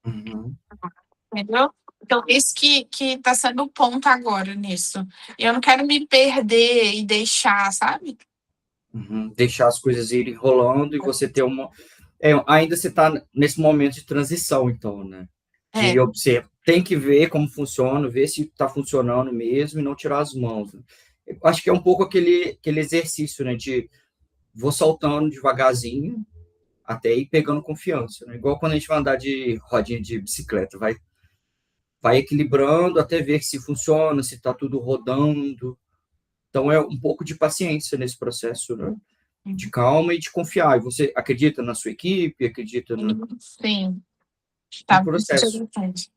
Uhum. Entendeu? Então, isso que tá sendo o ponto agora nisso. Eu não quero me perder e deixar, sabe? Uhum. Deixar as coisas irem rolando e você ter uma. Ainda você está nesse momento de transição, então, né? De É, observar. Tem que ver como funciona, ver se está funcionando mesmo e não tirar as mãos. Né? Eu acho que é um pouco aquele exercício, né? De vou soltando devagarzinho até ir pegando confiança. Né? Igual quando a gente vai andar de rodinha de bicicleta, vai equilibrando até ver se funciona, se está tudo rodando. Então é um pouco de paciência nesse processo, né? De calma e de confiar. E você acredita na sua equipe, acredita sim, no tá muito processo. interessante.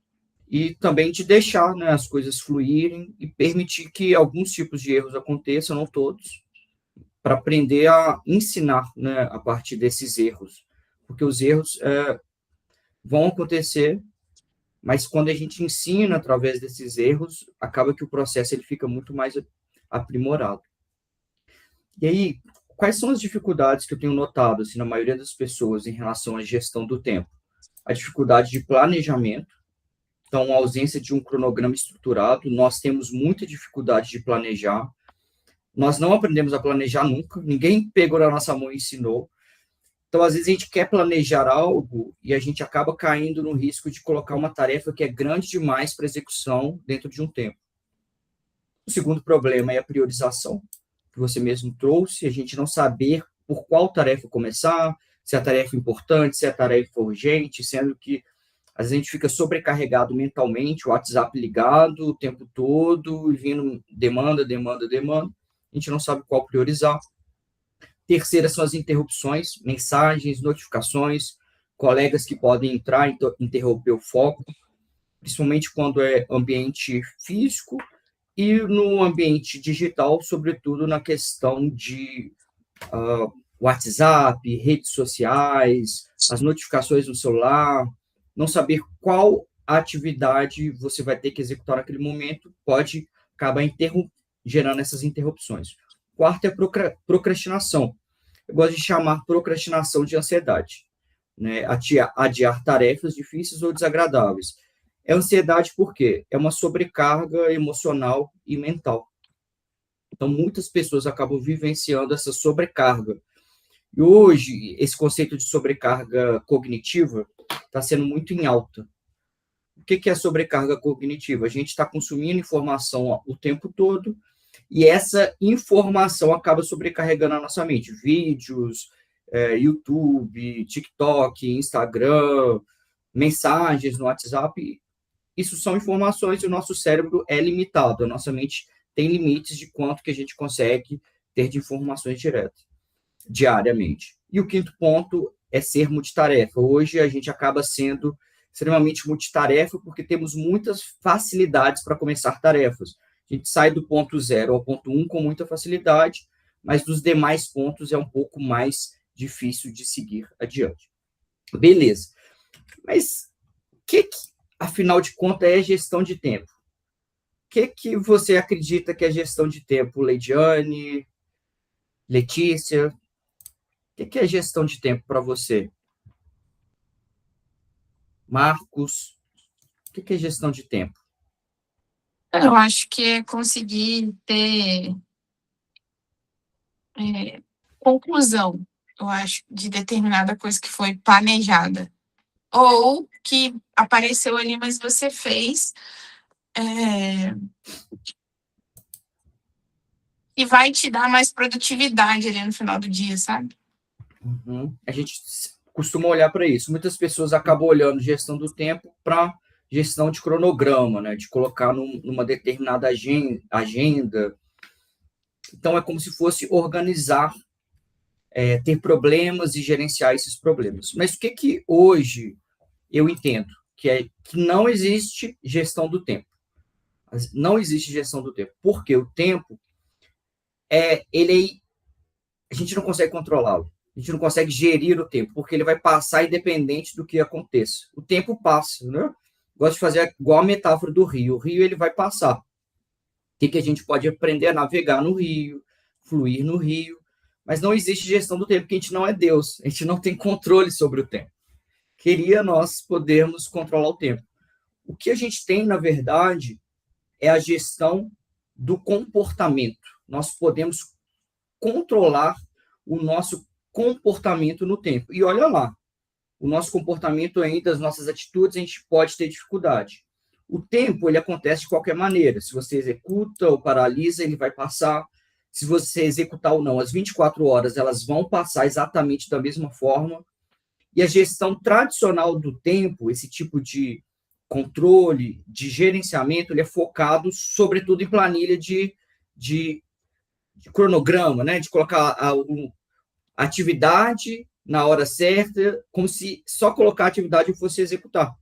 E também de deixar, né, as coisas fluírem e permitir que alguns tipos de erros aconteçam, não todos, para aprender a ensinar, né, a partir desses erros. Porque os erros vão acontecer, mas quando a gente ensina através desses erros, acaba que o processo ele fica muito mais aprimorado. E aí, quais são as dificuldades que eu tenho notado assim, na maioria das pessoas em relação à gestão do tempo? A dificuldade de planejamento, então, a ausência de um cronograma estruturado, nós temos muita dificuldade de planejar, nós não aprendemos a planejar nunca, ninguém pegou na nossa mão e ensinou. Então, às vezes, a gente quer planejar algo e a gente acaba caindo no risco de colocar uma tarefa que é grande demais para execução dentro de um tempo. O segundo problema é a priorização, que você mesmo trouxe, a gente não saber por qual tarefa começar, se a tarefa é importante, se a tarefa é urgente, sendo que às vezes a gente fica sobrecarregado mentalmente, o WhatsApp ligado o tempo todo, e vindo demanda, demanda, demanda. A gente não sabe qual priorizar. Terceira são as interrupções, mensagens, notificações, colegas que podem entrar e interromper o foco, principalmente quando é ambiente físico e no ambiente digital, sobretudo na questão de WhatsApp, redes sociais, as notificações no celular, não saber qual atividade você vai ter que executar naquele momento pode acabar gerando essas interrupções. Quarto é procrastinação. Eu gosto de chamar procrastinação de ansiedade, né? Adiar tarefas difíceis ou desagradáveis. É ansiedade porque é uma sobrecarga emocional e mental. Então, muitas pessoas acabam vivenciando essa sobrecarga. E hoje, esse conceito de sobrecarga cognitiva está sendo muito em alta. O que é sobrecarga cognitiva? A gente está consumindo informação o tempo todo e essa informação acaba sobrecarregando a nossa mente. Vídeos, YouTube, TikTok, Instagram, mensagens no WhatsApp. Isso são informações e o nosso cérebro é limitado. A nossa mente tem limites de quanto que a gente consegue ter de informações diariamente. E o quinto ponto é ser multitarefa. Hoje a gente acaba sendo extremamente multitarefa porque temos muitas facilidades para começar tarefas. A gente sai do ponto zero ao ponto um com muita facilidade, mas dos demais pontos é um pouco mais difícil de seguir adiante. Beleza. Mas o afinal de contas, é gestão de tempo? O que você acredita que é gestão de tempo, Leidiane, Letícia? O que é gestão de tempo para você? Marcos, o que é gestão de tempo? Eu acho que é conseguir ter conclusão, eu acho, de determinada coisa que foi planejada. Ou que apareceu ali, mas você fez. É, e vai te dar mais produtividade ali no final do dia, sabe? Uhum. A gente costuma olhar para isso. Muitas pessoas acabam olhando gestão do tempo para gestão de cronograma, né? De colocar numa determinada agenda. Então, é como se fosse organizar, ter problemas e gerenciar esses problemas. Mas o que hoje eu entendo? Que não existe gestão do tempo. Não existe gestão do tempo. Porque o tempo, a gente não consegue controlá-lo. A gente não consegue gerir o tempo, porque ele vai passar independente do que aconteça. O tempo passa, né? Gosto de fazer igual a metáfora do rio. O rio ele vai passar. O que a gente pode aprender a navegar no rio, fluir no rio, mas não existe gestão do tempo, porque a gente não é Deus, a gente não tem controle sobre o tempo. queria nós podermos controlar o tempo. O que a gente tem, na verdade, é a gestão do comportamento. Nós podemos controlar o nosso comportamento no tempo. E olha lá, o nosso comportamento ainda, as nossas atitudes, a gente pode ter dificuldade. O tempo, ele acontece de qualquer maneira. Se você executa ou paralisa, ele vai passar. Se você executar ou não, as 24 horas, elas vão passar exatamente da mesma forma. E a gestão tradicional do tempo, esse tipo de controle, de gerenciamento, ele é focado, sobretudo, em planilha de cronograma, né? De colocar a atividade na hora certa, como se só colocar a atividade e fosse executar.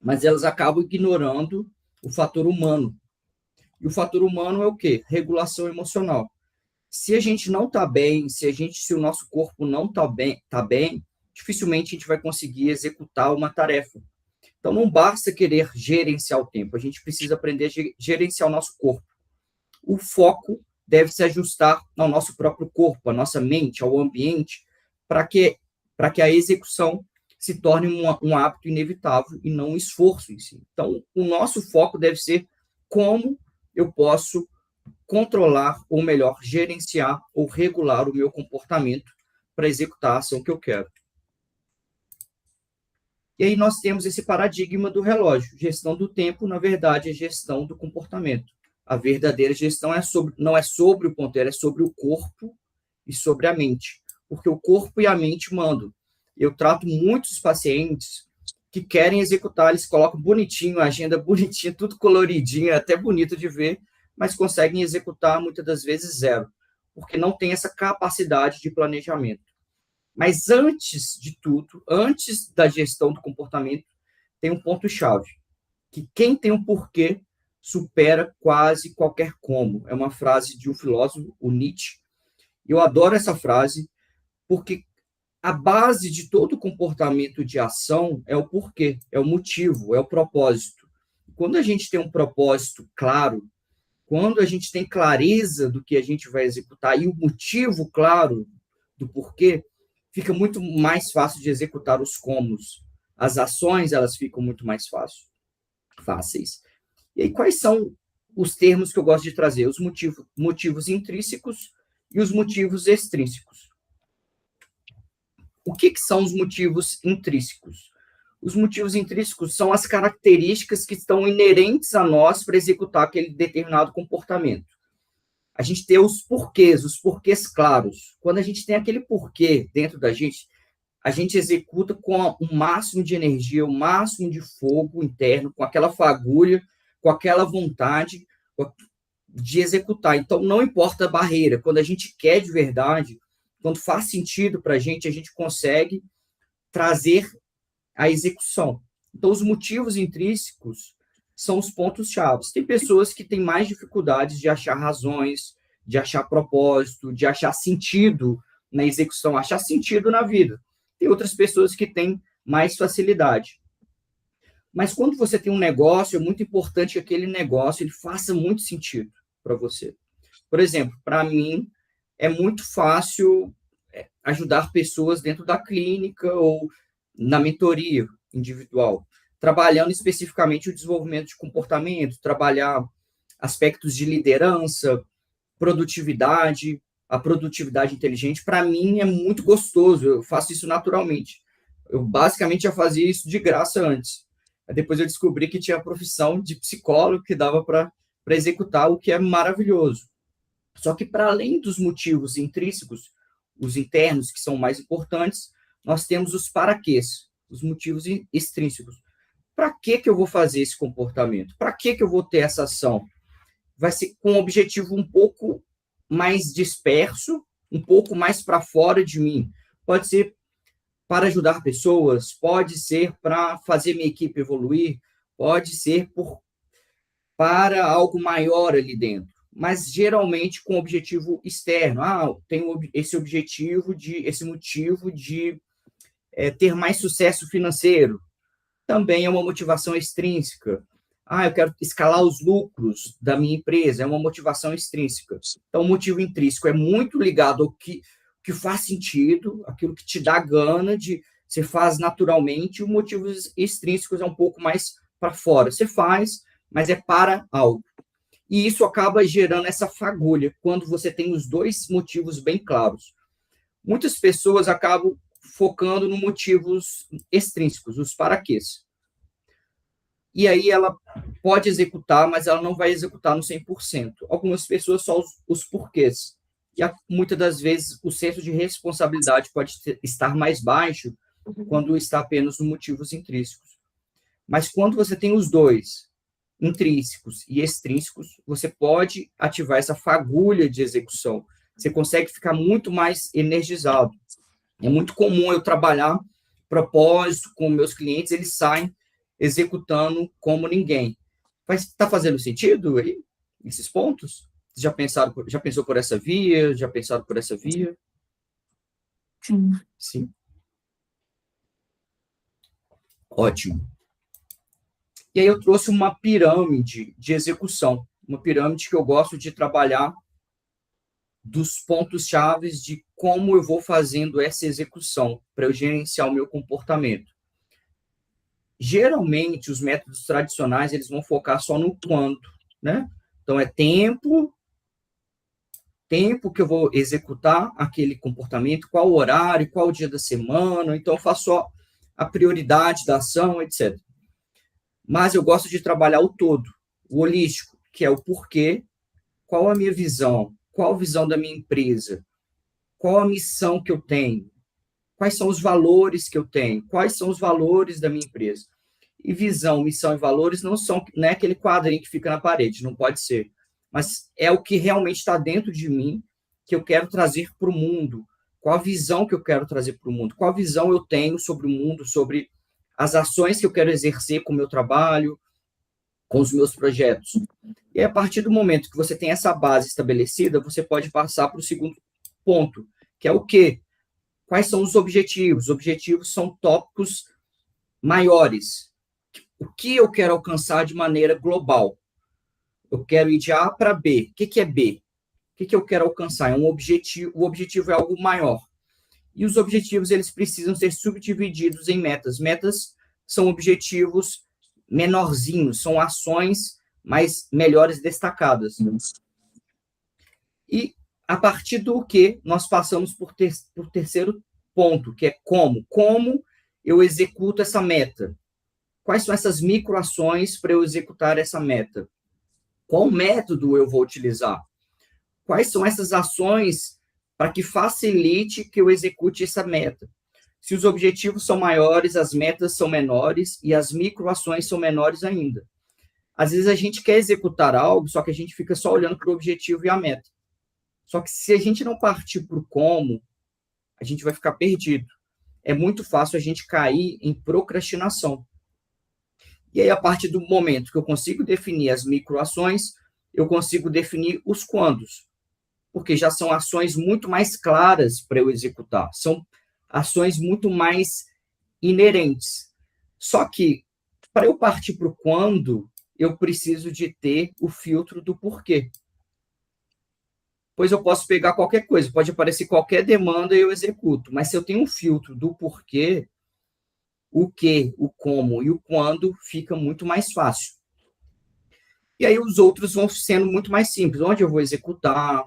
Mas elas acabam ignorando o fator humano. E o fator humano é o quê? Regulação emocional. Se a gente não está bem, se o nosso corpo não está bem, dificilmente a gente vai conseguir executar uma tarefa. Então, não basta querer gerenciar o tempo, a gente precisa aprender a gerenciar o nosso corpo. O foco deve se ajustar ao nosso próprio corpo, à nossa mente, ao ambiente, para que a execução se torne um hábito inevitável e não um esforço em si. Então, o nosso foco deve ser como eu posso controlar, ou melhor, gerenciar ou regular o meu comportamento para executar a ação que eu quero. E aí nós temos esse paradigma do relógio. Gestão do tempo, na verdade, é gestão do comportamento. A verdadeira gestão não é sobre o ponteiro, é sobre o corpo e sobre a mente. Porque o corpo e a mente mandam. Eu trato muitos pacientes que querem executar, eles colocam bonitinho, a agenda bonitinha, tudo coloridinho, até bonito de ver, mas conseguem executar muitas das vezes zero, porque não tem essa capacidade de planejamento. Mas antes de tudo, antes da gestão do comportamento, tem um ponto-chave, que quem tem um porquê supera quase qualquer como. É uma frase de um filósofo, o Nietzsche. Eu adoro essa frase, porque a base de todo comportamento de ação é o porquê, é o motivo, é o propósito. Quando a gente tem um propósito claro, quando a gente tem clareza do que a gente vai executar e o motivo claro do porquê, fica muito mais fácil de executar os comos. As ações, elas ficam muito mais fáceis. E aí, quais são os termos que eu gosto de trazer? Os motivos intrínsecos e os motivos extrínsecos. O que são os motivos intrínsecos? Os motivos intrínsecos são as características que estão inerentes a nós para executar aquele determinado comportamento. A gente tem os porquês claros. Quando a gente tem aquele porquê dentro da gente, a gente executa com o máximo de energia, o máximo de fogo interno, com aquela fagulha, com aquela vontade de executar. Então, não importa a barreira. Quando a gente quer de verdade, quando faz sentido para a gente consegue trazer a execução. Então, os motivos intrínsecos são os pontos-chave. Tem pessoas que têm mais dificuldades de achar razões, de achar propósito, de achar sentido na execução, achar sentido na vida. Tem outras pessoas que têm mais facilidade. Mas quando você tem um negócio, é muito importante que aquele negócio ele faça muito sentido para você. Por exemplo, para mim, é muito fácil ajudar pessoas dentro da clínica ou na mentoria individual, trabalhando especificamente o desenvolvimento de comportamento, trabalhar aspectos de liderança, produtividade, a produtividade inteligente. Para mim é muito gostoso, eu faço isso naturalmente. Eu basicamente já fazia isso de graça antes. Depois eu descobri que tinha a profissão de psicólogo que dava para executar, o que é maravilhoso. Só que para além dos motivos intrínsecos, os internos, que são mais importantes, nós temos os paraquês, os motivos extrínsecos. Para que eu vou fazer esse comportamento? Para que eu vou ter essa ação? Vai ser com um objetivo um pouco mais disperso, um pouco mais para fora de mim. Pode ser para ajudar pessoas, pode ser para fazer minha equipe evoluir, pode ser para algo maior ali dentro, mas geralmente com objetivo externo. Tenho esse motivo de ter mais sucesso financeiro. Também é uma motivação extrínseca. Eu quero escalar os lucros da minha empresa, é uma motivação extrínseca. Então, o motivo intrínseco é muito ligado ao que faz sentido, aquilo que te dá gana de Você faz naturalmente, os motivos extrínsecos é um pouco mais para fora. Você faz, mas é para algo. E isso acaba gerando essa fagulha, quando você tem os dois motivos bem claros. Muitas pessoas acabam focando nos motivos extrínsecos, os paraquês. E aí ela pode executar, mas ela não vai executar no 100%. Algumas pessoas só os porquês. E muitas das vezes o senso de responsabilidade pode estar mais baixo quando está apenas nos motivos intrínsecos. Mas quando você tem os dois, intrínsecos e extrínsecos, você pode ativar essa fagulha de execução. Você consegue ficar muito mais energizado. É muito comum eu trabalhar propósito com meus clientes, eles saem executando como ninguém. Mas está fazendo sentido aí, esses pontos? Já pensou por essa via? Já pensaram por essa via? Sim. Sim. Ótimo. E aí eu trouxe uma pirâmide de execução, uma pirâmide que eu gosto de trabalhar dos pontos chaves de como eu vou fazendo essa execução para eu gerenciar o meu comportamento. Geralmente, os métodos tradicionais, eles vão focar só no quando, né? Então, é tempo que eu vou executar aquele comportamento, qual horário, qual dia da semana, então eu faço só a prioridade da ação, etc. Mas eu gosto de trabalhar o todo, o holístico, que é o porquê, qual a minha visão, qual a visão da minha empresa, qual a missão que eu tenho, quais são os valores que eu tenho, quais são os valores da minha empresa. E visão, missão e valores não é aquele quadrinho que fica na parede, não pode ser. Mas é o que realmente está dentro de mim, que eu quero trazer para o mundo. Qual a visão que eu quero trazer para o mundo? Qual a visão eu tenho sobre o mundo, sobre as ações que eu quero exercer com o meu trabalho, com os meus projetos. E a partir do momento que você tem essa base estabelecida, você pode passar para o segundo ponto, que é o quê? Quais são os objetivos? Os objetivos são tópicos maiores. O que eu quero alcançar de maneira global? Eu quero ir de A para B. O que é B? O que eu quero alcançar? É um objetivo. O objetivo é algo maior. E os objetivos, eles precisam ser subdivididos em metas. Metas são objetivos menorzinhos, são ações mais melhores destacadas. E a partir do que nós passamos por terceiro ponto, que é como. Como eu executo essa meta? Quais são essas microações para eu executar essa meta? Qual método eu vou utilizar? Quais são essas ações para que facilite que eu execute essa meta? Se os objetivos são maiores, as metas são menores e as microações são menores ainda. Às vezes a gente quer executar algo, só que a gente fica só olhando para o objetivo e a meta. Só que se a gente não partir para o como, a gente vai ficar perdido. É muito fácil a gente cair em procrastinação. E aí, a partir do momento que eu consigo definir as microações, eu consigo definir os quandos, porque já são ações muito mais claras para eu executar, são ações muito mais inerentes. Só que, para eu partir para o quando, eu preciso de ter o filtro do porquê. Pois eu posso pegar qualquer coisa, pode aparecer qualquer demanda e eu executo, mas se eu tenho um filtro do porquê, o que, o como e o quando fica muito mais fácil. E aí os outros vão sendo muito mais simples. Onde eu vou executar,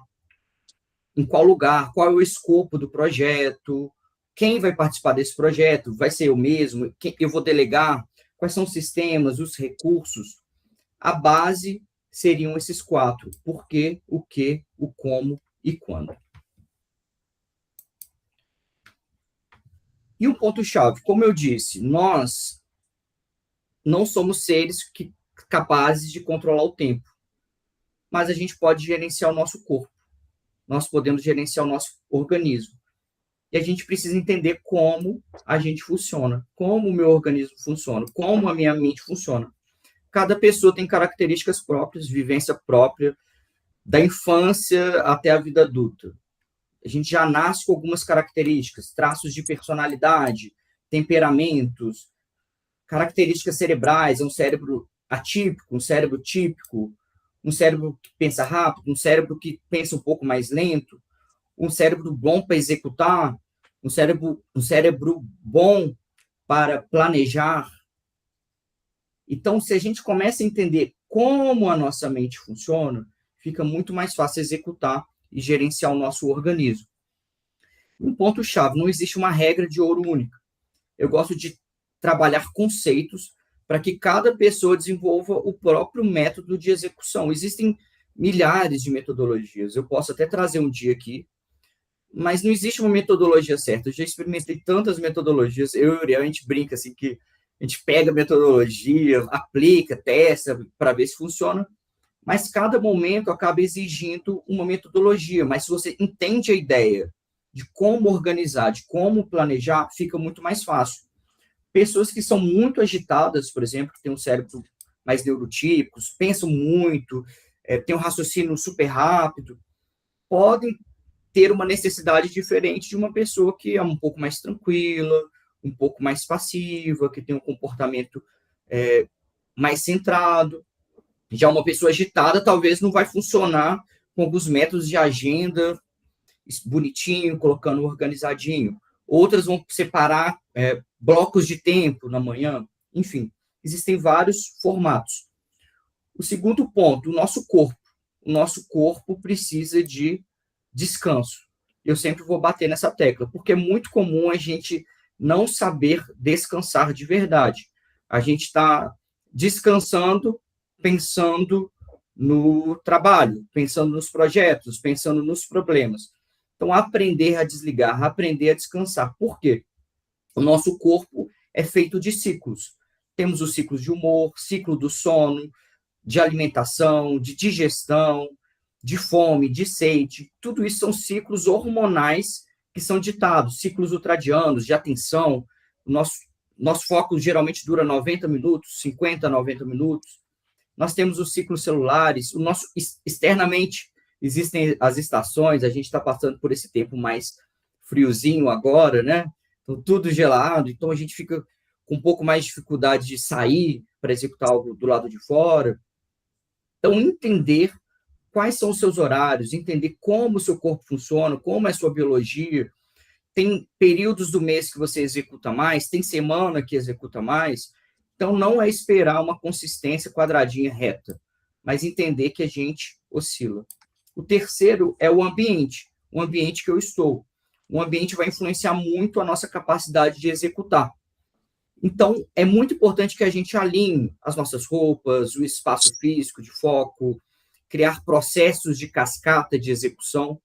em qual lugar, qual é o escopo do projeto, quem vai participar desse projeto, vai ser eu mesmo, quem eu vou delegar, quais são os sistemas, os recursos. A base seriam esses quatro: por quê, o que, o como e quando. E um ponto-chave, como eu disse, nós não somos seres capazes de controlar o tempo, mas a gente pode gerenciar o nosso corpo, nós podemos gerenciar o nosso organismo. E a gente precisa entender como a gente funciona, como o meu organismo funciona, como a minha mente funciona. Cada pessoa tem características próprias, vivência própria, da infância até a vida adulta. A gente já nasce com algumas características, traços de personalidade, temperamentos, características cerebrais, um cérebro atípico, um cérebro típico, um cérebro que pensa rápido, um cérebro que pensa um pouco mais lento, um cérebro bom para executar, um cérebro bom para planejar. Então, se a gente começa a entender como a nossa mente funciona, fica muito mais fácil executar e gerenciar o nosso organismo. Um ponto-chave, não existe uma regra de ouro única. Eu gosto de trabalhar conceitos para que cada pessoa desenvolva o próprio método de execução. Existem milhares de metodologias. Eu posso até trazer um dia aqui, mas não existe uma metodologia certa. Eu já experimentei tantas metodologias. Eu e o Uriel, a gente brinca assim que a gente pega a metodologia, aplica, testa para ver se funciona, mas cada momento acaba exigindo uma metodologia. Mas se você entende a ideia de como organizar, de como planejar, fica muito mais fácil. Pessoas que são muito agitadas, por exemplo, que têm um cérebro mais neurotípicos, pensam muito, têm um raciocínio super rápido, podem ter uma necessidade diferente de uma pessoa que é um pouco mais tranquila, um pouco mais passiva, que tem um comportamento mais centrado. Já uma pessoa agitada talvez não vai funcionar com alguns métodos de agenda bonitinho, colocando organizadinho. Outras vão separar blocos de tempo na manhã. Enfim, existem vários formatos. O segundo ponto, o nosso corpo. O nosso corpo precisa de descanso. Eu sempre vou bater nessa tecla, porque é muito comum a gente não saber descansar de verdade. A gente está descansando, pensando no trabalho, pensando nos projetos, pensando nos problemas. Então, aprender a desligar, aprender a descansar. Por quê? O nosso corpo é feito de ciclos. Temos os ciclos de humor, ciclo do sono, de alimentação, de digestão, de fome, de sede. Tudo isso são ciclos hormonais que são ditados, ciclos ultradianos, de atenção. O nosso foco geralmente dura 90 minutos, 50, 90 minutos. Nós temos os ciclos celulares, o nosso externamente existem as estações, a gente está passando por esse tempo mais friozinho agora, né? Então, tudo gelado, então a gente fica com um pouco mais de dificuldade de sair para executar algo do lado de fora. Então, entender quais são os seus horários, entender como o seu corpo funciona, como é a sua biologia. Tem períodos do mês que você executa mais, tem semana que executa mais. Então, não é esperar uma consistência quadradinha reta, mas entender que a gente oscila. O terceiro é o ambiente que eu estou. O ambiente vai influenciar muito a nossa capacidade de executar. Então, é muito importante que a gente alinhe as nossas roupas, o espaço físico de foco, criar processos de cascata de execução.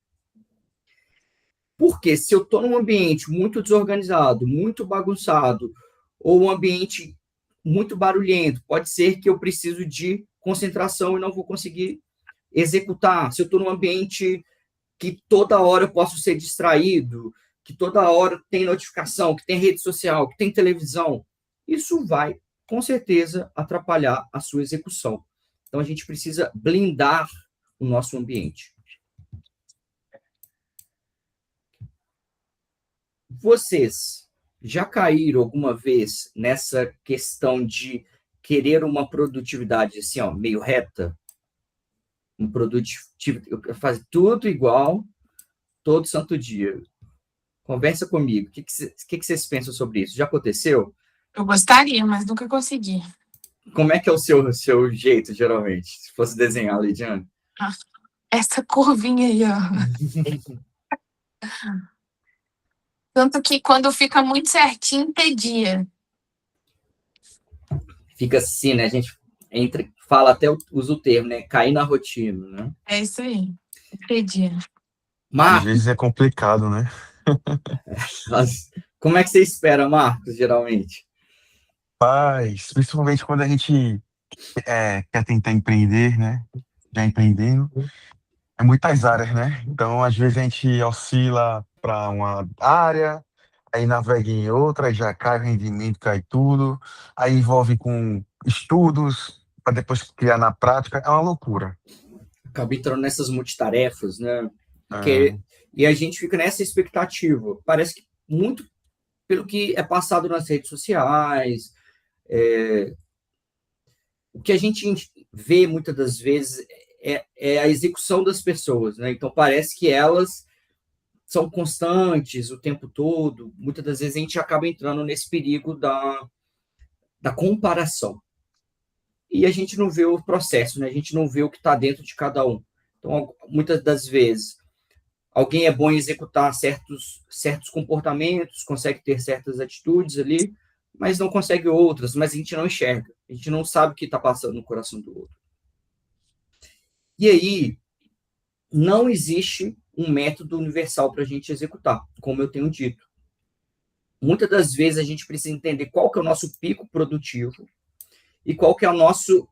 Porque se eu estou num ambiente muito desorganizado, muito bagunçado, ou um ambiente muito barulhento, pode ser que eu preciso de concentração e não vou conseguir executar. Se eu estou num ambiente que toda hora eu posso ser distraído, que toda hora tem notificação, que tem rede social, que tem televisão, isso vai, com certeza, atrapalhar a sua execução. Então, a gente precisa blindar o nosso ambiente. Vocês já caíram alguma vez nessa questão de querer uma produtividade assim, ó, meio reta? Um produtivo, fazer tudo igual, todo santo dia. Conversa comigo. O que vocês pensam sobre isso? Já aconteceu? Eu gostaria, mas nunca consegui. Como é que é o seu jeito, geralmente? Se fosse desenhar, Lidiane? Essa curvinha aí, ó. Tanto que quando fica muito certinho, entedia. Fica assim, né? A gente fala até, usa o termo, né? Cair na rotina, né? É isso aí. Entedia. Às vezes é complicado, né? Como é que você espera, Marcos, geralmente? Mas, principalmente quando a gente quer tentar empreender, né? Já empreendendo, é muitas áreas, né? Então, às vezes a gente oscila para uma área, aí navega em outra, aí já cai o rendimento, cai tudo, aí envolve com estudos, para depois criar na prática, é uma loucura. Acaba entrando nessas multitarefas, né? É. E a gente fica nessa expectativa. Parece que muito pelo que é passado nas redes sociais, o que a gente vê muitas das vezes é a execução das pessoas, né? Então parece que elas são constantes o tempo todo, muitas das vezes a gente acaba entrando nesse perigo da comparação. E a gente não vê o processo, né? A gente não vê o que está dentro de cada um. Então, muitas das vezes, alguém é bom em executar certos comportamentos, consegue ter certas atitudes ali, mas não consegue outras, mas a gente não enxerga, a gente não sabe o que está passando no coração do outro. E aí, não existe um método universal para a gente executar, como eu tenho dito. Muitas das vezes a gente precisa entender qual que é o nosso pico produtivo e qual que é o nosso...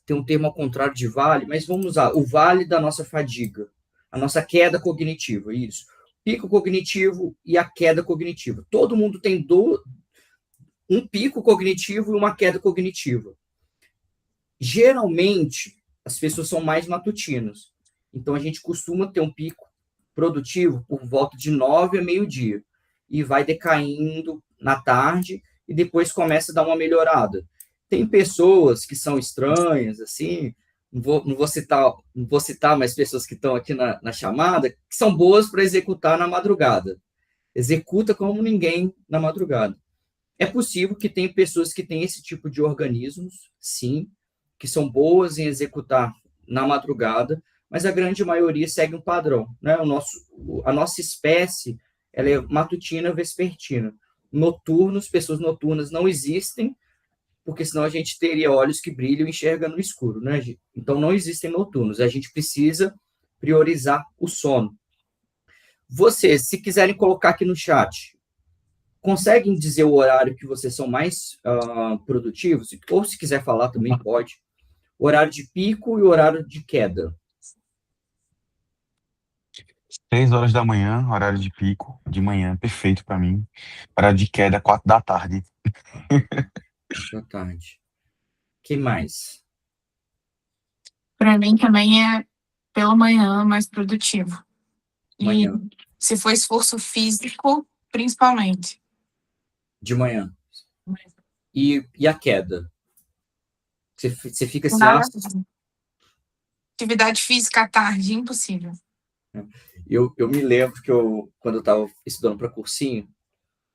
Tem um termo ao contrário de vale, mas vamos usar o vale da nossa fadiga, a nossa queda cognitiva, isso. Pico cognitivo e a queda cognitiva. Todo mundo tem um pico cognitivo e uma queda cognitiva. Geralmente, as pessoas são mais matutinas. Então, a gente costuma ter um pico produtivo por volta de 9 a meio-dia. E vai decaindo na tarde e depois começa a dar uma melhorada. Tem pessoas que são estranhas, assim, não vou citar mais pessoas que estão aqui na chamada, que são boas para executar na madrugada. Executa como ninguém na madrugada. É possível que tenha pessoas que têm esse tipo de organismos, sim, que são boas em executar na madrugada, mas a grande maioria segue um padrão, né? A nossa espécie, ela é matutina, vespertina. Noturnos, pessoas noturnas não existem, porque senão a gente teria olhos que brilham e enxerga no escuro, né? Então não existem noturnos. A gente precisa priorizar o sono. Vocês, se quiserem colocar aqui no chat, conseguem dizer o horário que vocês são mais produtivos? Ou se quiser falar também pode. Horário de pico e horário de queda. 6 horas da manhã, horário de pico, de manhã, perfeito para mim. Horário de queda, 4 da tarde. Da tarde. Que mais? Para mim também é pela manhã mais produtivo. Manhã. E se for esforço físico, principalmente. De manhã. E a queda? Você fica assim, Nada. Atividade física à tarde, impossível. eu me lembro que quando eu estava estudando para cursinho,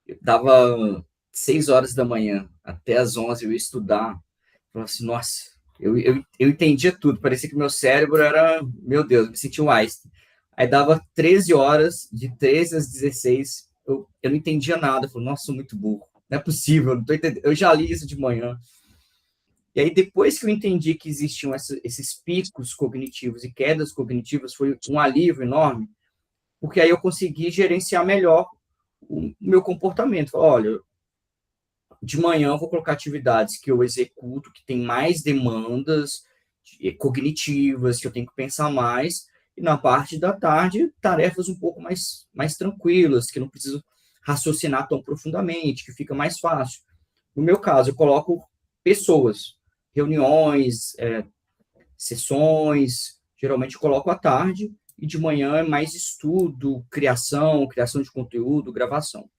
eu dava 6 horas da manhã, até as 11 eu ia estudar. Eu falava assim, nossa, eu entendia tudo, parecia que meu cérebro era, meu Deus, eu me sentia um Einstein. Aí dava 13 horas, de 13 às 16, eu não entendia nada. Eu falei, nossa, sou muito burro, não é possível, eu não tô entendendo. Eu já li isso de manhã. E aí, depois que eu entendi que existiam esses picos cognitivos e quedas cognitivas, foi um alívio enorme, porque aí eu consegui gerenciar melhor o meu comportamento. Olha, de manhã eu vou colocar atividades que eu executo, que tem mais demandas cognitivas, que eu tenho que pensar mais, e na parte da tarde, tarefas um pouco mais tranquilas, que eu não preciso raciocinar tão profundamente, que fica mais fácil. No meu caso, eu coloco pessoas, reuniões, sessões, geralmente eu coloco à tarde, e de manhã é mais estudo, criação de conteúdo, gravação.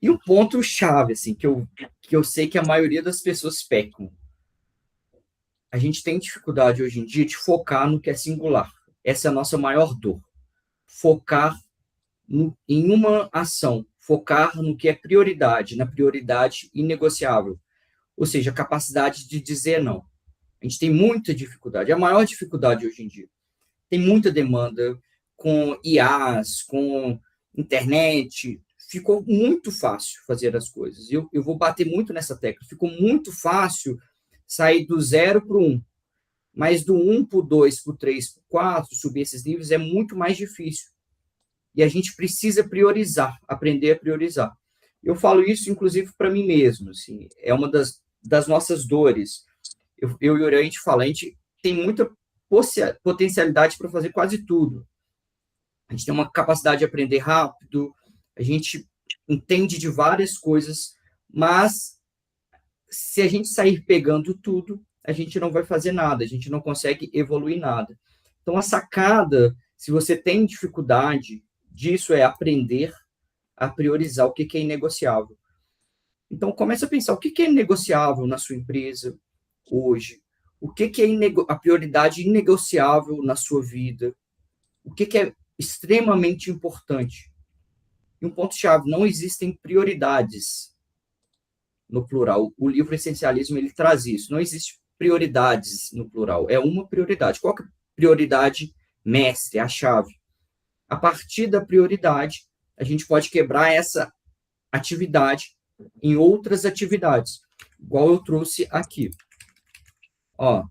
E um ponto-chave, assim, que eu sei que a maioria das pessoas pecam. A gente tem dificuldade hoje em dia de focar no que é singular. Essa é a nossa maior dor. Focar em uma ação, focar no que é prioridade, na prioridade inegociável. Ou seja, a capacidade de dizer não. A gente tem muita dificuldade, é a maior dificuldade hoje em dia. Tem muita demanda com IAs, com internet. Ficou muito fácil fazer as coisas. Eu vou bater muito nessa tecla. Ficou muito fácil sair do 0 para o 1. Mas do 1 para o 2, para o 3, para o 4, subir esses níveis é muito mais difícil. E a gente precisa priorizar, aprender a priorizar. Eu falo isso, inclusive, para mim mesmo. Assim, é uma das nossas dores. Eu e o Yuri, a gente fala, a gente tem muita potencialidade para fazer quase tudo. A gente tem uma capacidade de aprender rápido, a gente entende de várias coisas, mas se a gente sair pegando tudo, a gente não vai fazer nada, a gente não consegue evoluir nada. Então, a sacada, se você tem dificuldade disso, é aprender a priorizar o que é inegociável. Então, comece a pensar o que é negociável na sua empresa hoje, O que é a prioridade inegociável na sua vida? O que é extremamente importante? E um ponto-chave, não existem prioridades no plural. O livro Essencialismo, ele traz isso. Não existe prioridades no plural. É uma prioridade. Qual que é a prioridade mestre, a chave? A partir da prioridade, a gente pode quebrar essa atividade em outras atividades, igual eu trouxe aqui. Ó,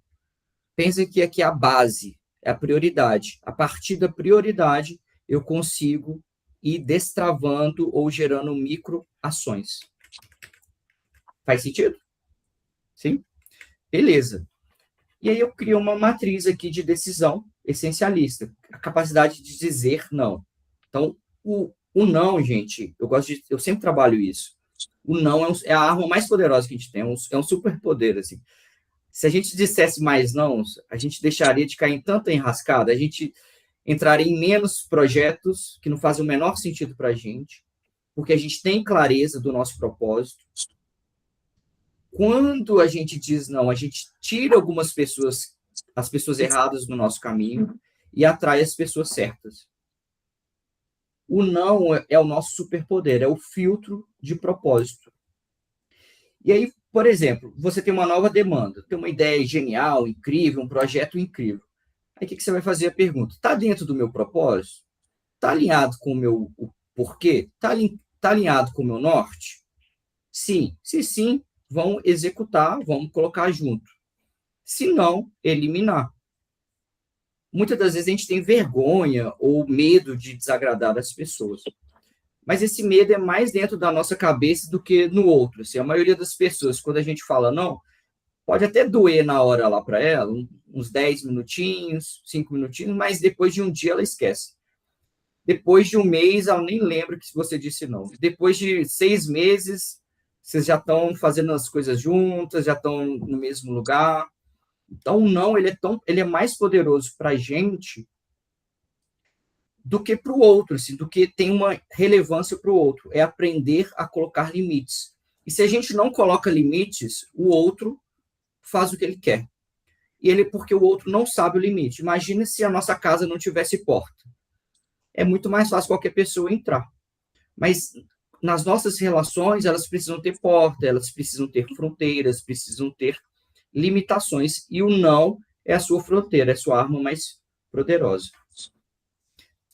pensa que aqui é a base, é a prioridade. A partir da prioridade, eu consigo ir destravando ou gerando microações. Faz sentido? Sim? Beleza. E aí eu crio uma matriz aqui de decisão essencialista, a capacidade de dizer não. Então, o não, gente, eu sempre trabalho isso. O não é a arma mais poderosa que a gente tem, é um superpoder, assim. Se a gente dissesse mais não, a gente deixaria de cair em tanta enrascada, a gente entraria em menos projetos que não fazem o menor sentido para a gente, porque a gente tem clareza do nosso propósito. Quando a gente diz não, a gente tira algumas pessoas, as pessoas erradas do nosso caminho e atrai as pessoas certas. O não é o nosso superpoder, é o filtro de propósito. E aí, por exemplo, você tem uma nova demanda, tem uma ideia genial, incrível, um projeto incrível. Aí o que você vai fazer a pergunta? Está dentro do meu propósito? Está alinhado com o meu porquê? Está alinhado com o meu norte? Sim. Se sim, vão executar, vamos colocar junto. Se não, eliminar. Muitas das vezes a gente tem vergonha ou medo de desagradar as pessoas. Mas esse medo é mais dentro da nossa cabeça do que no outro. Assim, a maioria das pessoas, quando a gente fala não, pode até doer na hora lá para ela, uns 10 minutinhos, 5 minutinhos, mas depois de um dia ela esquece. Depois de um mês, ela nem lembra que você disse não. Depois de 6 meses, vocês já estão fazendo as coisas juntas, já estão no mesmo lugar. Então, o não, ele é mais poderoso para a gente do que para o outro, assim, do que tem uma relevância para o outro. É aprender a colocar limites. E se a gente não coloca limites, o outro faz o que ele quer. Porque o outro não sabe o limite. Imagina se a nossa casa não tivesse porta. É muito mais fácil qualquer pessoa entrar. Mas nas nossas relações, elas precisam ter porta, elas precisam ter fronteiras, precisam ter limitações. E o não é a sua fronteira, é a sua arma mais poderosa.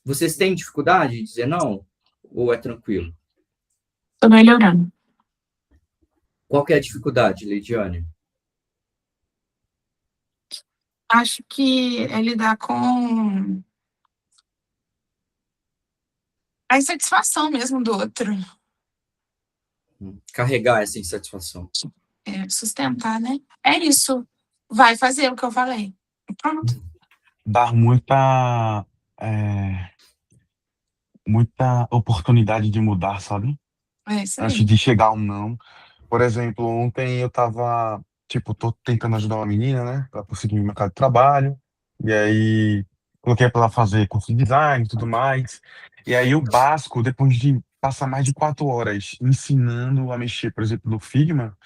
Vocês têm dificuldade de dizer não? Ou é tranquilo? Tô melhorando. Qual que é a dificuldade, Leidiane? Acho que é lidar com a insatisfação mesmo do outro. Carregar essa insatisfação. Sustentar, né? É isso. Vai fazer o que eu falei. Pronto. Dar muita oportunidade de mudar, sabe? É isso Antes aí. de chegar um não. Por exemplo, ontem eu tava, tô tentando ajudar uma menina, né, pra conseguir o mercado de trabalho, e aí coloquei pra ela fazer curso de design e tudo mais, e aí o básico, depois de passar mais de 4 horas ensinando a mexer, por exemplo, no Figma,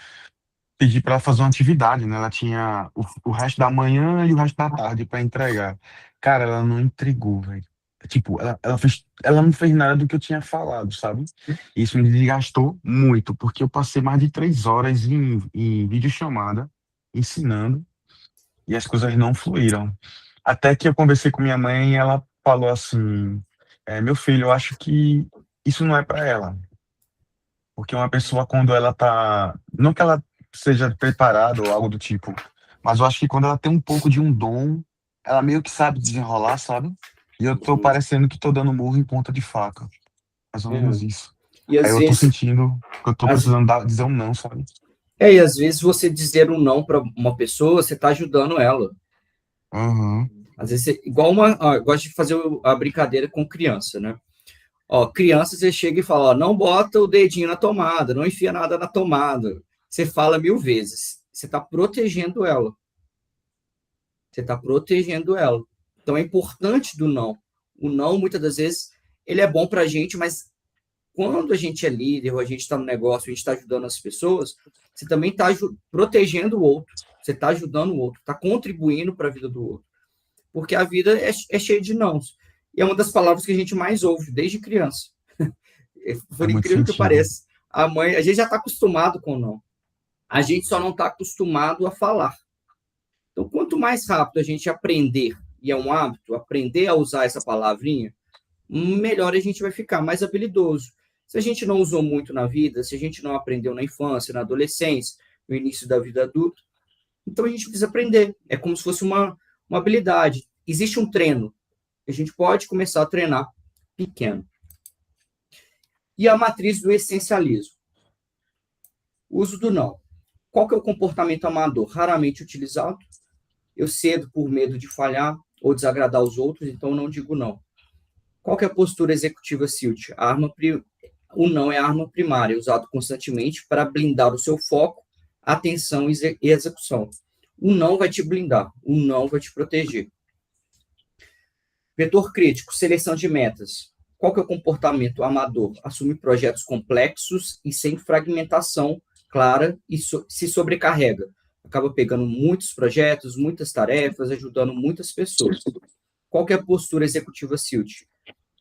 pedi pra ela fazer uma atividade, né, ela tinha o resto da manhã e o resto da tarde pra entregar. Cara, ela não entregou, velho. Tipo, ela não fez nada do que eu tinha falado, sabe? Isso me desgastou muito, porque eu passei mais de 3 horas em videochamada, ensinando, e as coisas não fluíram. Até que eu conversei com minha mãe e ela falou assim: meu filho, eu acho que isso não é para ela. Porque uma pessoa, quando ela tá. Não que ela seja preparada ou algo do tipo, mas eu acho que quando ela tem um pouco de um dom, ela meio que sabe desenrolar, sabe? E eu tô parecendo que tô dando murro em ponta de faca. Mais ou menos isso. E Aí às eu tô vezes, sentindo que eu tô precisando dizer um não, sabe? e às vezes você dizer um não para uma pessoa, você está ajudando ela. Uhum. Às vezes, eu gosto de fazer a brincadeira com criança, né? Ó, criança, você chega e fala, ó, não bota o dedinho na tomada, não enfia nada na tomada. Você fala 1000 vezes. Você está protegendo ela. Você está protegendo ela. Então, é importante do não. O não, muitas das vezes, ele é bom para a gente, mas quando a gente é líder, ou a gente está no negócio, a gente está ajudando as pessoas, você também está protegendo o outro. Você está ajudando o outro, está contribuindo para a vida do outro. Porque a vida é cheia de nãos. E é uma das palavras que a gente mais ouve desde criança. Por muito incrível que sentido. pareça, a gente já está acostumado com o não. A gente só não está acostumado a falar. Então, quanto mais rápido a gente aprender, e é um hábito, aprender a usar essa palavrinha, melhor a gente vai ficar, mais habilidoso. Se a gente não usou muito na vida, se a gente não aprendeu na infância, na adolescência, no início da vida adulta, então a gente precisa aprender. É como se fosse uma habilidade. Existe um treino. A gente pode começar a treinar pequeno. E a matriz do essencialismo. Uso do não. Qual que é o comportamento amador? Raramente utilizado. Eu cedo por medo de falhar ou desagradar os outros, então eu não digo não. Qual que é a postura executiva SILT? O não é a arma primária, usado constantemente para blindar o seu foco, atenção e execução. O não vai te blindar, o não vai te proteger. Vetor crítico, seleção de metas. Qual que é o comportamento amador? Assumir projetos complexos e sem fragmentação clara e se sobrecarrega. Acaba pegando muitos projetos, muitas tarefas, ajudando muitas pessoas. Qual que é a postura executiva SILT?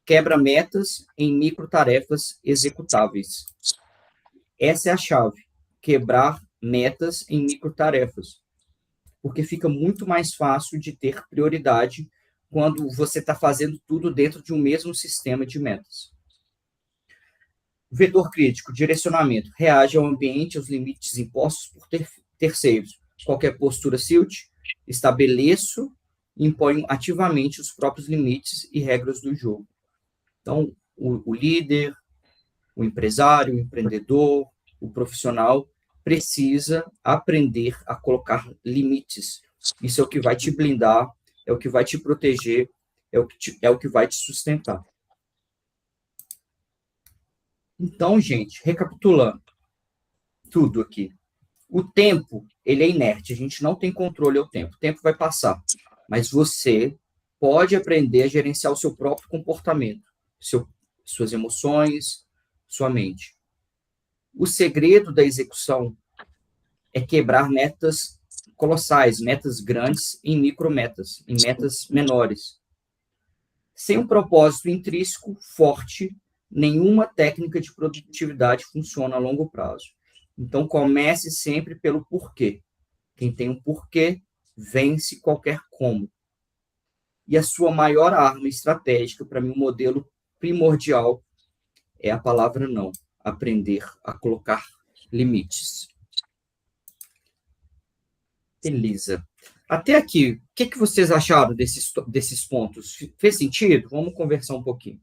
Quebra metas em microtarefas executáveis. Essa é a chave. Quebrar metas em microtarefas. Porque fica muito mais fácil de ter prioridade quando você está fazendo tudo dentro de um mesmo sistema de metas. Vetor crítico, direcionamento. Reage ao ambiente, aos limites impostos por terceiros. Qualquer postura SILT, estabeleço e imponho ativamente os próprios limites e regras do jogo. Então, o líder, o empresário, o empreendedor, o profissional precisa aprender a colocar limites. Isso é o que vai te blindar, é o que vai te proteger, é o que vai te sustentar. Então, gente, recapitulando tudo aqui. O tempo, ele é inerte, a gente não tem controle ao tempo. O tempo vai passar, mas você pode aprender a gerenciar o seu próprio comportamento, suas emoções, sua mente. O segredo da execução é quebrar metas colossais, metas grandes em micrometas, em metas menores. Sem um propósito intrínseco forte, nenhuma técnica de produtividade funciona a longo prazo. Então, comece sempre pelo porquê. Quem tem um porquê, vence qualquer como. E a sua maior arma estratégica, para mim, um modelo primordial, é a palavra não. Aprender a colocar limites. Beleza. Até aqui, o que vocês acharam desses pontos? Fez sentido? Vamos conversar um pouquinho.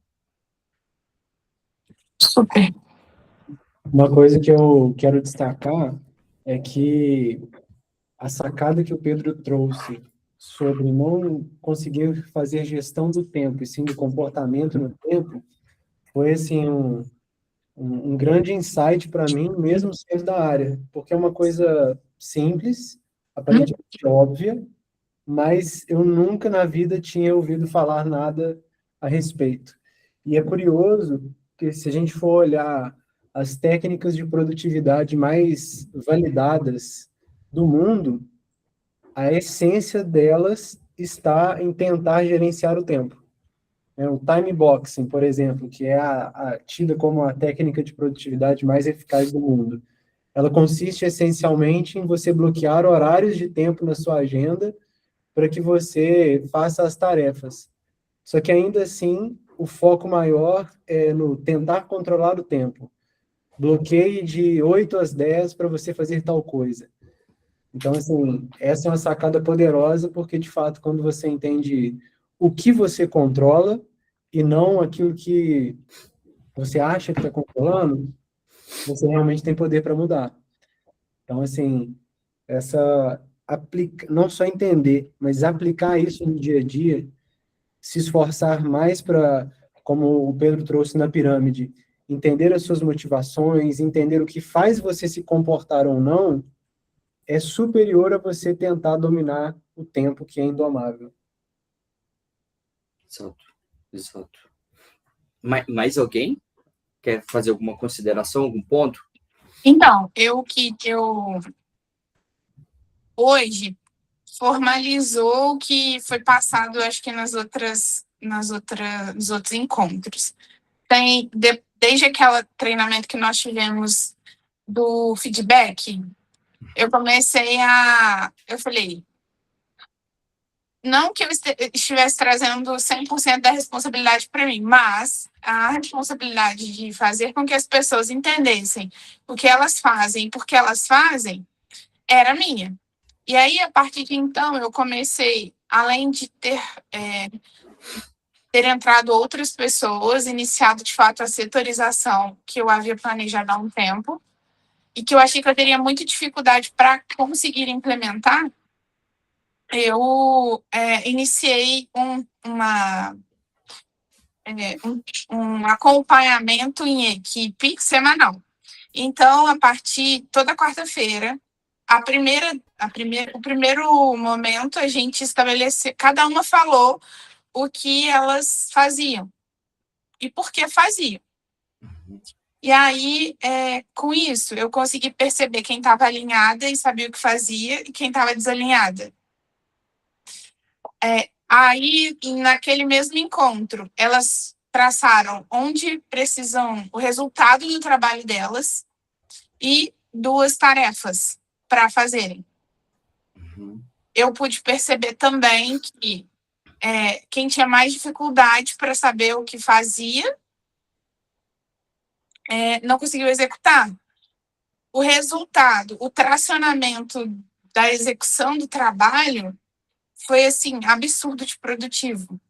Super. Uma coisa que eu quero destacar é que a sacada que o Pedro trouxe sobre não conseguir fazer gestão do tempo, e sim do comportamento no tempo, foi assim um grande insight para mim, mesmo sendo da área, porque é uma coisa simples, aparentemente óbvia, mas eu nunca na vida tinha ouvido falar nada a respeito. E é curioso que se a gente for olhar as técnicas de produtividade mais validadas do mundo, a essência delas está em tentar gerenciar o tempo. O time boxing, por exemplo, que é tida como a técnica de produtividade mais eficaz do mundo. Ela consiste essencialmente em você bloquear horários de tempo na sua agenda para que você faça as tarefas. Só que ainda assim, o foco maior é no tentar controlar o tempo. Bloqueie de 8 às 10 para você fazer tal coisa. Então, assim, essa é uma sacada poderosa, porque, de fato, quando você entende o que você controla e não aquilo que você acha que está controlando, você realmente tem poder para mudar. Então, assim, não só entender, mas aplicar isso no dia a dia, se esforçar mais para, como o Pedro trouxe na pirâmide, entender as suas motivações, entender o que faz você se comportar ou não, é superior a você tentar dominar o tempo, que é indomável. Exato. Mais alguém quer fazer alguma consideração, algum ponto? Então, hoje formalizou o que foi passado, acho que nos outros encontros. Desde aquele treinamento que nós tivemos do feedback, eu falei, não que eu estivesse trazendo 100% da responsabilidade para mim, mas a responsabilidade de fazer com que as pessoas entendessem o que elas fazem e por que elas fazem era minha. E aí, a partir de então, eu comecei, além de ter entrado outras pessoas, iniciado, de fato, a setorização que eu havia planejado há um tempo e que eu achei que eu teria muita dificuldade para conseguir implementar, eu iniciei um acompanhamento em equipe semanal. Então, toda quarta-feira, o primeiro momento, a gente estabeleceu, cada uma falou o que elas faziam e por que faziam. E aí, com isso, eu consegui perceber quem estava alinhada e sabia o que fazia e quem estava desalinhada. Aí, naquele mesmo encontro, elas traçaram onde precisam, o resultado do trabalho delas e 2 tarefas para fazerem. Eu pude perceber também que quem tinha mais dificuldade para saber o que fazia não conseguiu executar. O resultado, o tracionamento da execução do trabalho foi, assim, absurdo de produtivo.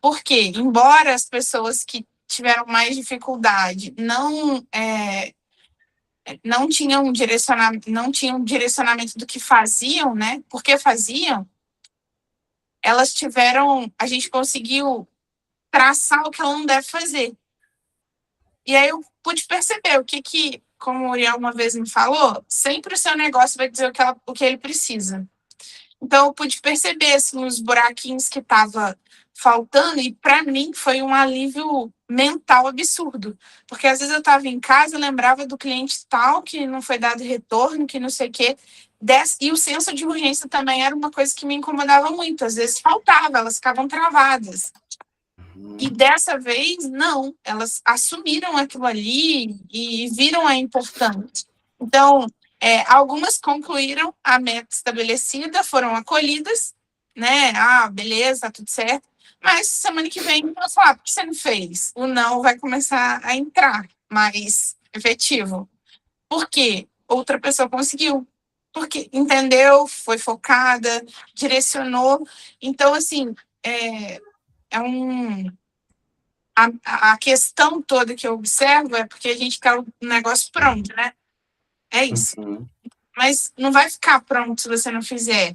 Porque, embora as pessoas que tiveram mais dificuldade não tinham direcionamento do que faziam, né? Por que faziam, a gente conseguiu traçar o que ela não deve fazer. E aí eu pude perceber como o Uriel uma vez me falou, sempre o seu negócio vai dizer o que ele precisa. Então, eu pude perceber assim, os buraquinhos que estava faltando, e para mim foi um alívio mental absurdo. Porque às vezes eu estava em casa, lembrava do cliente tal, que não foi dado retorno, que não sei o quê. E o senso de urgência também era uma coisa que me incomodava muito. Às vezes faltava, elas ficavam travadas. E dessa vez, não. Elas assumiram aquilo ali e viram a importância. Então, algumas concluíram a meta estabelecida, foram acolhidas, né? Ah, beleza, tudo certo. Mas semana que vem eu vou falar, por que você não fez? O não vai começar a entrar mais efetivo. Por quê? Outra pessoa conseguiu. Porque entendeu, foi focada, direcionou. Então, assim, a questão toda que eu observo é porque a gente quer o negócio pronto, né? É isso. Mas não vai ficar pronto se você não fizer.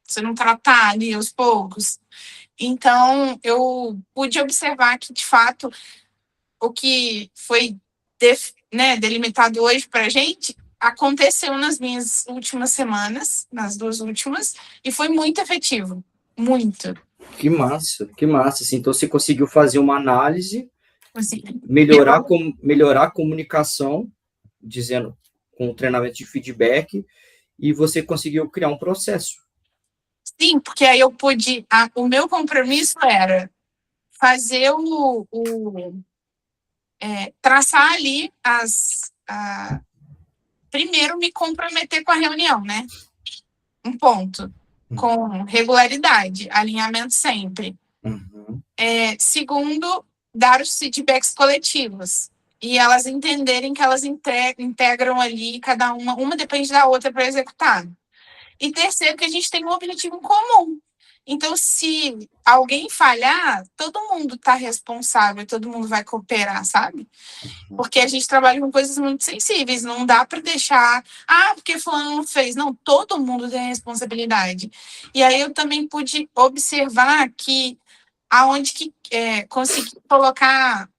Se não tratar ali aos poucos. Então, eu pude observar que, de fato, o que foi delimitado hoje para a gente aconteceu nas minhas últimas semanas, nas 2 últimas, e foi muito efetivo. Muito. Que massa, que massa. Assim, então, você conseguiu fazer uma análise, Assim, melhorar a comunicação, dizendo com o treinamento de feedback, e você conseguiu criar um processo. Sim, porque aí eu pude... o meu compromisso era fazer traçar ali primeiro me comprometer com a reunião, né? Um ponto. Com regularidade, alinhamento sempre. Segundo, dar os feedbacks coletivos. E elas entenderem que elas integram ali, cada uma depende da outra para executar. E terceiro, que a gente tem um objetivo em comum. Então, se alguém falhar, todo mundo está responsável, todo mundo vai cooperar, sabe? Porque a gente trabalha com coisas muito sensíveis, não dá para deixar, porque fulano não fez. Não, todo mundo tem responsabilidade. E aí eu também pude observar que aonde que consegui colocar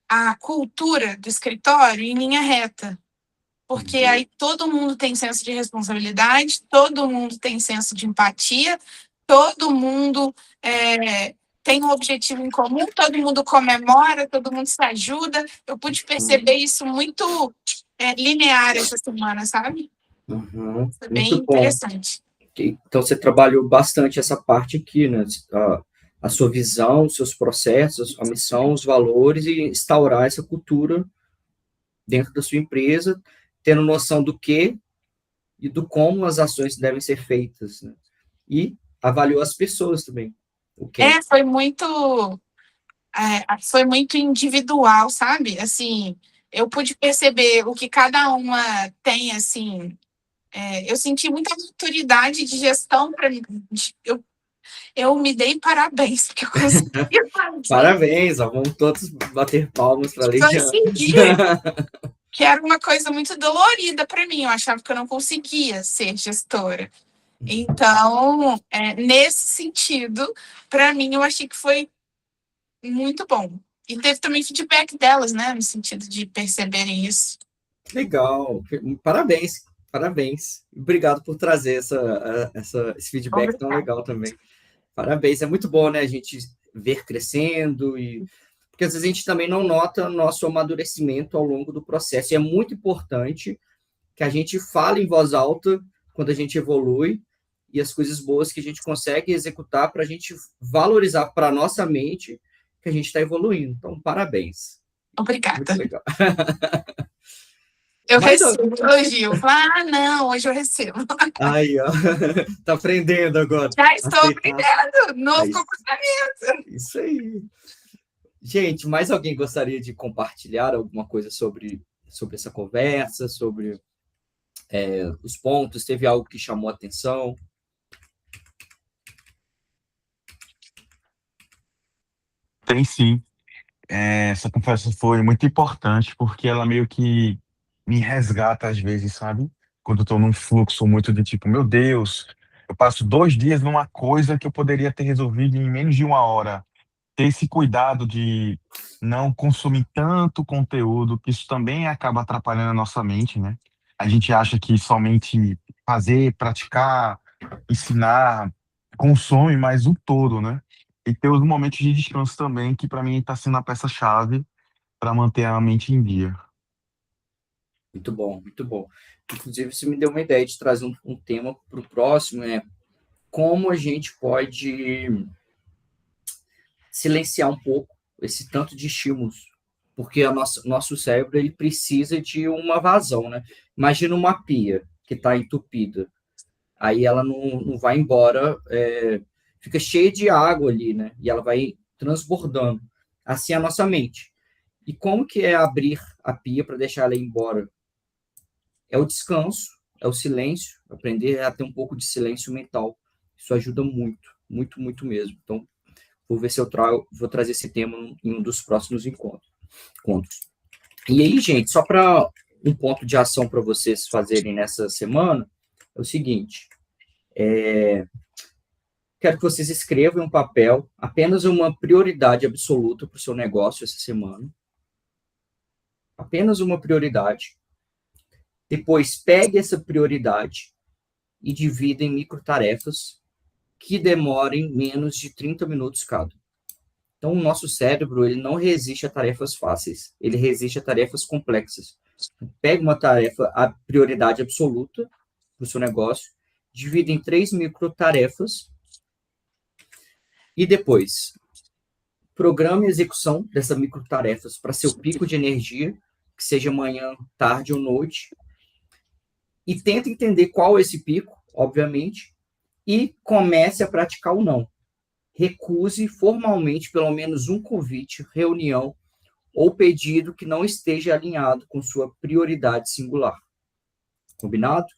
a cultura do escritório em linha reta. Porque aí todo mundo tem senso de responsabilidade, todo mundo tem senso de empatia, todo mundo tem um objetivo em comum, todo mundo comemora, todo mundo se ajuda. Eu pude perceber isso muito linear essa semana, sabe? Uhum. Foi bem Muito bom. interessante. Então, você trabalhou bastante essa parte aqui, né? A sua visão, os seus processos, a missão, os valores e instaurar essa cultura dentro da sua empresa, tendo noção do que e do como as ações devem ser feitas, né? E avaliou as pessoas também. O que é Foi muito individual, sabe? Assim, eu pude perceber o que cada uma tem, assim. Eu senti muita autoridade de gestão para mim. Eu me dei parabéns, porque eu consegui fazer. Parabéns, ó, vamos todos bater palmas para a Leidiana. Consegui, que era uma coisa muito dolorida para mim. Eu achava que eu não conseguia ser gestora. Então, nesse sentido, para mim, eu achei que foi muito bom. E teve também feedback delas, né? No sentido de perceberem isso. Legal, parabéns, parabéns. Obrigado por trazer esse feedback tão legal também. Parabéns, é muito bom, né, a gente ver crescendo porque às vezes a gente também não nota nosso amadurecimento ao longo do processo. E é muito importante que a gente fale em voz alta quando a gente evolui e as coisas boas que a gente consegue executar para a gente valorizar para a nossa mente que a gente está evoluindo. Então, parabéns. Obrigada. Muito legal. Eu recebo elogio. Não, hoje eu recebo. Aí, ó. Tá aprendendo agora. Já estou aprendendo. Novo comportamento. Isso aí. Gente, mais alguém gostaria de compartilhar alguma coisa sobre essa conversa, sobre os pontos? Teve algo que chamou a atenção? Tem sim. Essa conversa foi muito importante porque ela meio que me resgata às vezes, sabe? Quando eu tô num fluxo muito de tipo, meu Deus, eu passo 2 dias numa coisa que eu poderia ter resolvido em menos de 1 hora. Ter esse cuidado de não consumir tanto conteúdo, que isso também acaba atrapalhando a nossa mente, né? A gente acha que somente fazer, praticar, ensinar, consome, mas o todo, né? E ter os momentos de descanso também, que para mim está sendo a peça-chave para manter a mente em dia. Muito bom, muito bom. Inclusive, você me deu uma ideia de trazer um tema para o próximo, como a gente pode silenciar um pouco esse tanto de estímulos, porque nosso cérebro ele precisa de uma vazão, né? Imagina uma pia que está entupida, aí ela não vai embora, fica cheia de água ali, né? E ela vai transbordando. Assim é a nossa mente. E como que é abrir a pia para deixar ela ir embora? É o descanso, é o silêncio, aprender a ter um pouco de silêncio mental. Isso ajuda muito, muito, muito mesmo. Então, vou ver se vou trazer esse tema em um dos próximos encontros. E aí, gente, só para um ponto de ação para vocês fazerem nessa semana, é o seguinte, quero que vocês escrevam em um papel apenas uma prioridade absoluta para o seu negócio essa semana. Apenas uma prioridade. Depois, pegue essa prioridade e divida em microtarefas que demorem menos de 30 minutos cada. Então, o nosso cérebro ele não resiste a tarefas fáceis, ele resiste a tarefas complexas. Pega uma tarefa, a prioridade absoluta para o seu negócio, divida em 3 microtarefas e depois programe a execução dessas microtarefas para seu pico de energia, que seja manhã, tarde ou noite, e tenta entender qual é esse pico, obviamente, e comece a praticar o não. Recuse formalmente pelo menos um convite, reunião ou pedido que não esteja alinhado com sua prioridade singular. Combinado?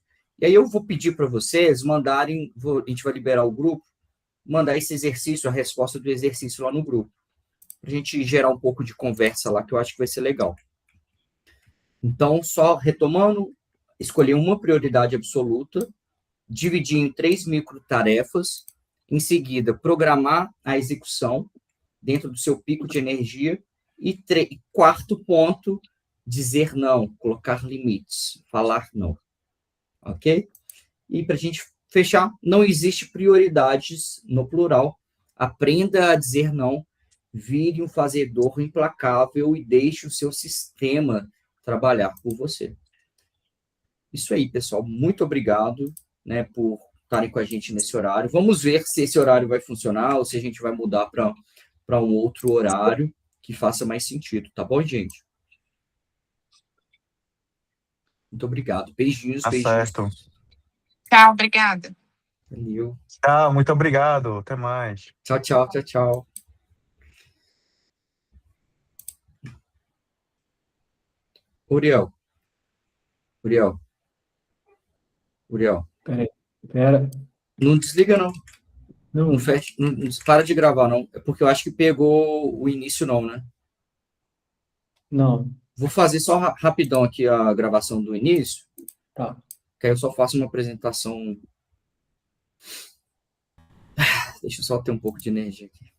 E aí eu vou pedir para vocês mandarem, a gente vai liberar o grupo, mandar esse exercício, a resposta do exercício lá no grupo, para a gente gerar um pouco de conversa lá, que eu acho que vai ser legal. Então, só retomando, escolher uma prioridade absoluta, dividir em 3 microtarefas, em seguida, programar a execução dentro do seu pico de energia e quarto ponto, dizer não, colocar limites, falar não. Ok? E para a gente fechar, não existe prioridades no plural. Aprenda a dizer não, vire um fazedor implacável e deixe o seu sistema trabalhar por você. Isso aí, pessoal. Muito obrigado, né, por estarem com a gente nesse horário. Vamos ver se esse horário vai funcionar ou se a gente vai mudar para um outro horário que faça mais sentido, tá bom, gente? Muito obrigado. Beijinhos, Tá beijinhos. certo. Tchau, obrigada. Valeu. Tchau, muito obrigado. Até mais. Tchau, tchau, tchau, tchau. Uriel. Uriel. Uriel. Pera. Não desliga, não. Não, Não, fecha, não para de gravar, não. É porque eu acho que pegou o início, não, né? não. Vou fazer só rapidão aqui a gravação do início, Tá. que aí eu só faço uma apresentação. Deixa eu só ter um pouco de energia aqui.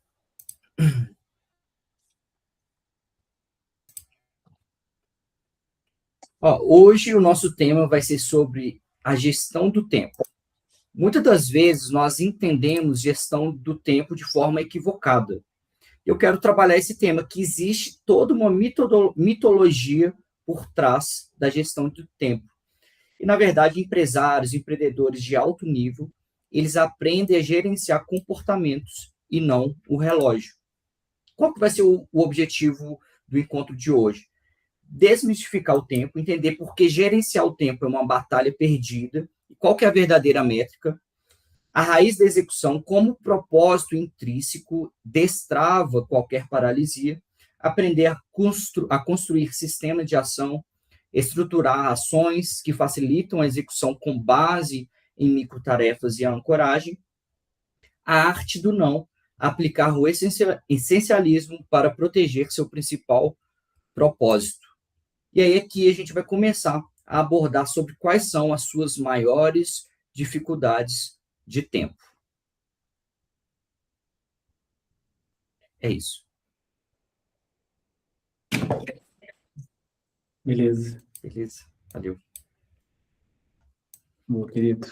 Ó, hoje o nosso tema vai ser sobre a gestão do tempo. Muitas das vezes nós entendemos gestão do tempo de forma equivocada. Eu quero trabalhar esse tema, que existe toda uma mitologia por trás da gestão do tempo. E, na verdade, empresários, empreendedores de alto nível, eles aprendem a gerenciar comportamentos e não o relógio. Qual que vai ser o objetivo do encontro de hoje? Desmistificar o tempo, entender por que gerenciar o tempo é uma batalha perdida, qual que é a verdadeira métrica, a raiz da execução, como o propósito intrínseco destrava qualquer paralisia, aprender a construir sistemas de ação, estruturar ações que facilitam a execução com base em microtarefas e a ancoragem, a arte do não, aplicar o essencialismo para proteger seu principal propósito. E aí aqui a gente vai começar a abordar sobre quais são as suas maiores dificuldades de tempo. É isso. Beleza. Beleza. Valeu. Meu querido.